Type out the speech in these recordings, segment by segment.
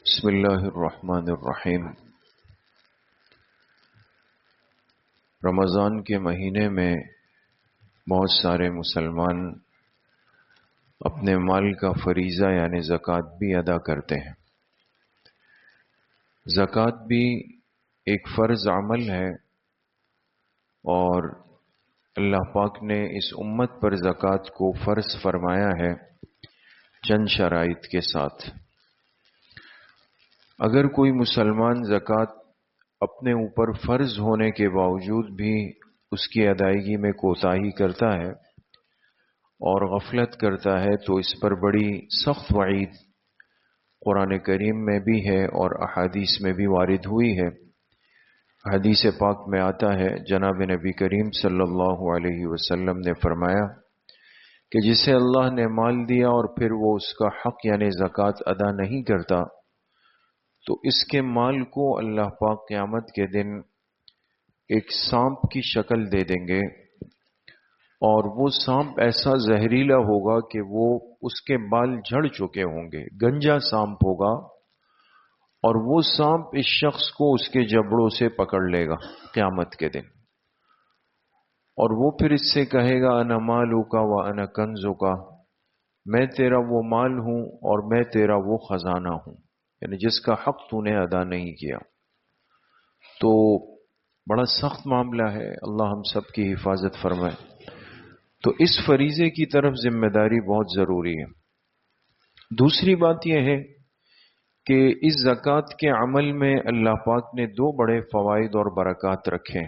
بسم اللہ الرحمن الرحیم۔ رمضان کے مہینے میں بہت سارے مسلمان اپنے مال کا فریضہ یعنی زکوٰۃ بھی ادا کرتے ہیں۔ زکوٰۃ بھی ایک فرض عمل ہے اور اللہ پاک نے اس امت پر زکوٰۃ کو فرض فرمایا ہے چند شرائط کے ساتھ۔ اگر کوئی مسلمان زکوٰۃ اپنے اوپر فرض ہونے کے باوجود بھی اس کی ادائیگی میں کوتاہی کرتا ہے اور غفلت کرتا ہے تو اس پر بڑی سخت وعید قرآن کریم میں بھی ہے اور احادیث میں بھی وارد ہوئی ہے۔ حدیث پاک میں آتا ہے، جناب نبی کریم صلی اللہ علیہ وسلم نے فرمایا کہ جسے اللہ نے مال دیا اور پھر وہ اس کا حق یعنی زکوٰۃ ادا نہیں کرتا تو اس کے مال کو اللہ پاک قیامت کے دن ایک سانپ کی شکل دے دیں گے، اور وہ سانپ ایسا زہریلا ہوگا کہ وہ اس کے بال جھڑ چکے ہوں گے، گنجا سانپ ہوگا، اور وہ سانپ اس شخص کو اس کے جبڑوں سے پکڑ لے گا قیامت کے دن، اور وہ پھر اس سے کہے گا انا مالک و انا کنزک، میں تیرا وہ مال ہوں اور میں تیرا وہ خزانہ ہوں، یعنی جس کا حق تو نے ادا نہیں کیا۔ تو بڑا سخت معاملہ ہے، اللہ ہم سب کی حفاظت فرمائے۔ تو اس فریضے کی طرف ذمہ داری بہت ضروری ہے۔ دوسری بات یہ ہے کہ اس زکوٰۃ کے عمل میں اللہ پاک نے دو بڑے فوائد اور برکات رکھے۔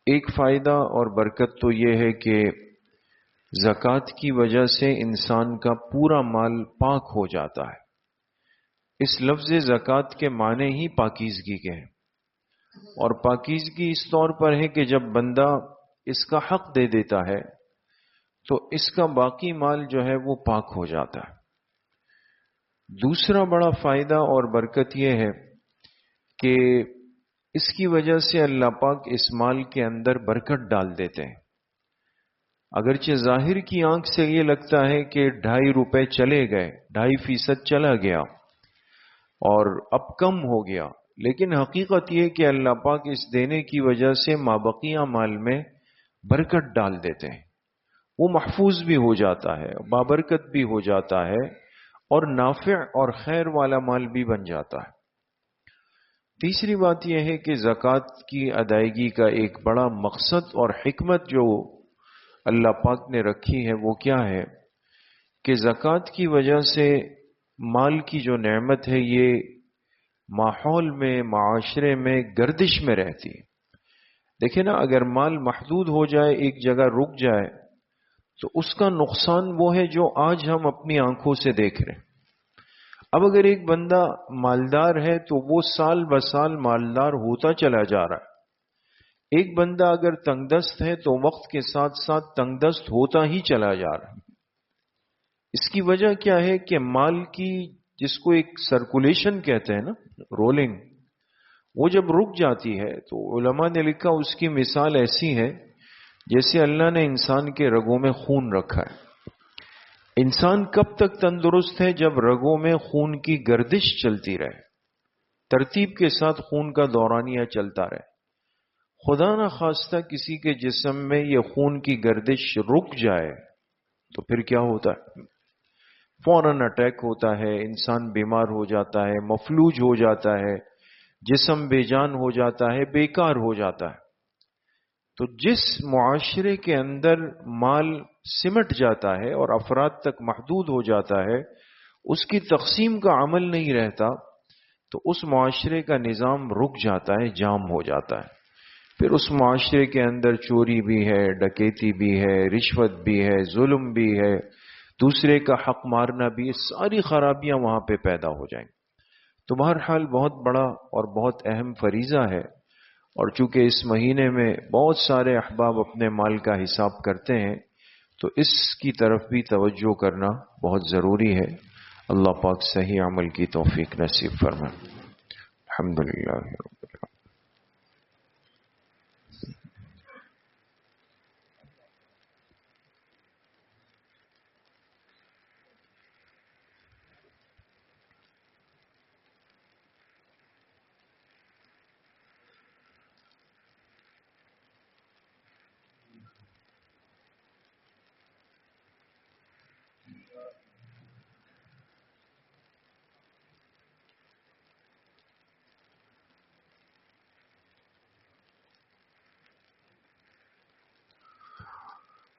ایک فائدہ اور برکت تو یہ ہے کہ زکوٰۃ کی وجہ سے انسان کا پورا مال پاک ہو جاتا ہے۔ اس لفظ زکوٰۃ کے معنی ہی پاکیزگی کے ہیں، اور پاکیزگی اس طور پر ہے کہ جب بندہ اس کا حق دے دیتا ہے تو اس کا باقی مال جو ہے وہ پاک ہو جاتا ہے۔ دوسرا بڑا فائدہ اور برکت یہ ہے کہ اس کی وجہ سے اللہ پاک اس مال کے اندر برکت ڈال دیتے ہیں۔ اگرچہ ظاہر کی آنکھ سے یہ لگتا ہے کہ 2.5 روپے چلے گئے، 2.5% چلا گیا اور اب کم ہو گیا، لیکن حقیقت یہ کہ اللہ پاک اس دینے کی وجہ سے مابقیہ مال میں برکت ڈال دیتے ہیں، وہ محفوظ بھی ہو جاتا ہے، بابرکت بھی ہو جاتا ہے، اور نافع اور خیر والا مال بھی بن جاتا ہے۔ تیسری بات یہ ہے کہ زکوٰۃ کی ادائیگی کا ایک بڑا مقصد اور حکمت جو اللہ پاک نے رکھی ہے وہ کیا ہے کہ زکوٰۃ کی وجہ سے مال کی جو نعمت ہے یہ ماحول میں، معاشرے میں گردش میں رہتی ہے۔ دیکھیں نا، اگر مال محدود ہو جائے، ایک جگہ رک جائے، تو اس کا نقصان وہ ہے جو آج ہم اپنی آنکھوں سے دیکھ رہے ہیں۔ اب اگر ایک بندہ مالدار ہے تو وہ سال بسال مالدار ہوتا چلا جا رہا ہے، ایک بندہ اگر تنگ دست ہے تو وقت کے ساتھ ساتھ تنگ دست ہوتا ہی چلا جا رہا ہے۔ اس کی وجہ کیا ہے کہ مال کی، جس کو ایک سرکولیشن کہتے ہیں نا، رولنگ، وہ جب رک جاتی ہے تو علماء نے لکھا اس کی مثال ایسی ہے جیسے اللہ نے انسان کے رگوں میں خون رکھا ہے۔ انسان کب تک تندرست ہے؟ جب رگوں میں خون کی گردش چلتی رہے، ترتیب کے ساتھ خون کا دورانیہ چلتا رہے۔ خدا نہ خواستہ کسی کے جسم میں یہ خون کی گردش رک جائے تو پھر کیا ہوتا ہے؟ فوراً اٹیک ہوتا ہے، انسان بیمار ہو جاتا ہے، مفلوج ہو جاتا ہے، جسم بے جان ہو جاتا ہے، بیکار ہو جاتا ہے۔ تو جس معاشرے کے اندر مال سمٹ جاتا ہے اور افراد تک محدود ہو جاتا ہے، اس کی تقسیم کا عمل نہیں رہتا، تو اس معاشرے کا نظام رک جاتا ہے، جام ہو جاتا ہے۔ پھر اس معاشرے کے اندر چوری بھی ہے، ڈکیتی بھی ہے، رشوت بھی ہے، ظلم بھی ہے، دوسرے کا حق مارنا بھی، ساری خرابیاں وہاں پہ پیدا ہو جائیں۔ تو بہرحال بہت بڑا اور بہت اہم فریضہ ہے، اور چونکہ اس مہینے میں بہت سارے احباب اپنے مال کا حساب کرتے ہیں تو اس کی طرف بھی توجہ کرنا بہت ضروری ہے۔ اللہ پاک صحیح عمل کی توفیق نصیب فرمائے۔ الحمدللہ رب العالمین۔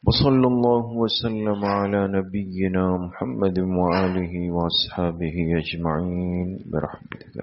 وصلى الله وسلم على نبينا محمد وآله وأصحابه أجمعين برحمتك.